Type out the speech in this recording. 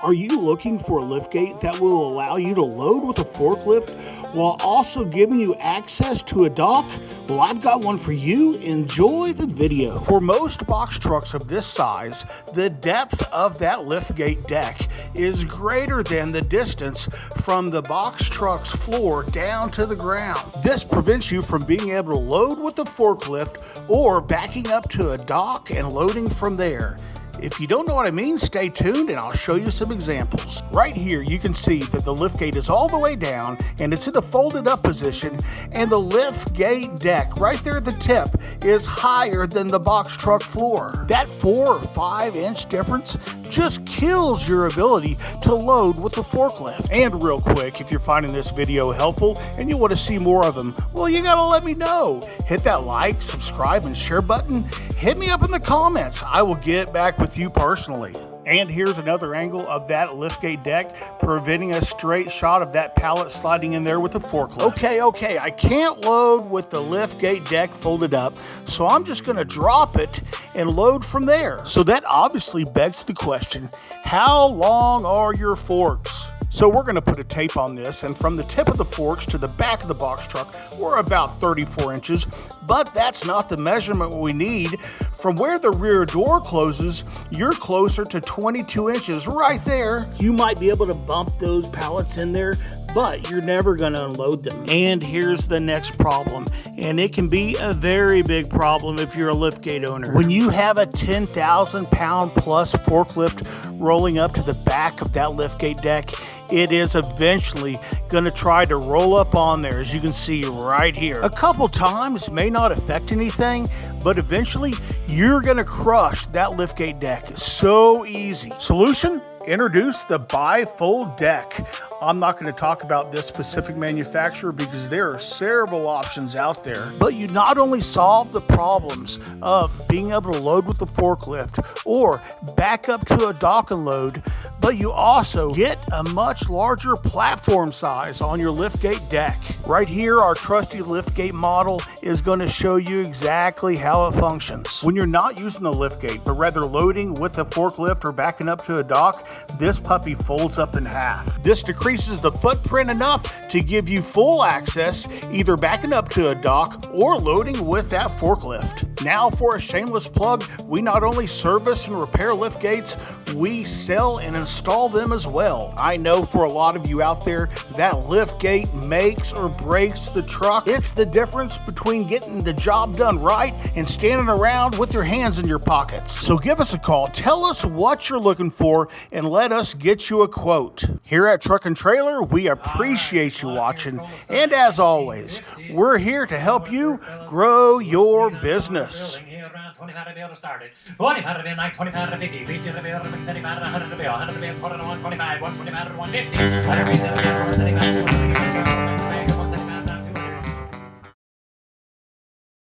Are you looking for a liftgate that will allow you to load with a forklift while also giving you access to a dock? Well, I've got one for you. Enjoy the video. For most box trucks of this size, the depth of that liftgate deck is greater than the distance from the box truck's floor down to the ground. This prevents you from being able to load with the forklift or backing up to a dock and loading from there. If you don't know what I mean, stay tuned and I'll show you some examples. Right here, you can see that the liftgate is all the way down and it's in a folded up position, and the liftgate deck right there at the tip is higher than the box truck floor. That 4 or 5 inch difference just kills your ability to load with the forklift. And real quick, if you're finding this video helpful and you want to see more of them, well, you gotta let me know. Hit that like, subscribe, and share button. Hit me up in the comments. I will get back with you personally. And here's another angle of that liftgate deck, preventing a straight shot of that pallet sliding in there with the forklift. Okay, I can't load with the liftgate deck folded up, so I'm just gonna drop it and load from there. So that obviously begs the question, how long are your forks? So we're going to put a tape on this, and from the tip of the forks to the back of the box truck, we're about 34 inches, but that's not the measurement we need. From where the rear door closes, you're closer to 22 inches right there. You might be able to bump those pallets in there, but you're never going to unload them. And here's the next problem, and it can be a very big problem if you're a liftgate owner. When you have a 10,000 pound plus forklift rolling up to the back of that liftgate deck, it is eventually going to try to roll up on there, as you can see right here. A couple times may not affect anything, but eventually you're going to crush that liftgate deck. So easy. Solution? Introduce the bifold deck. I'm not going to talk about this specific manufacturer because there are several options out there. But you not only solve the problems of being able to load with the forklift or back up to a dock and load, but you also get a much larger platform size on your liftgate deck. Right here, our trusty liftgate model is going to show you exactly how it functions. When you're not using the liftgate, but rather loading with a forklift or backing up to a dock, this puppy folds up in half. This decreases the footprint enough to give you full access, either backing up to a dock or loading with that forklift. Now for a shameless plug, we not only service and repair liftgates, we sell and install them as well. I know for a lot of you out there, that liftgate makes or breaks the truck. It's the difference between getting the job done right and standing around with your hands in your pockets. So give us a call, tell us what you're looking for, and let us get you a quote. Here at Truck and Trailer, we appreciate you watching, and as always, we're here to help you grow your business. 25 to be able to start it. 25 to be 9, 25 to 50. 50 to be able to 75 to 100 to be 100 to be 125, 125 to 150. 100 to be 175.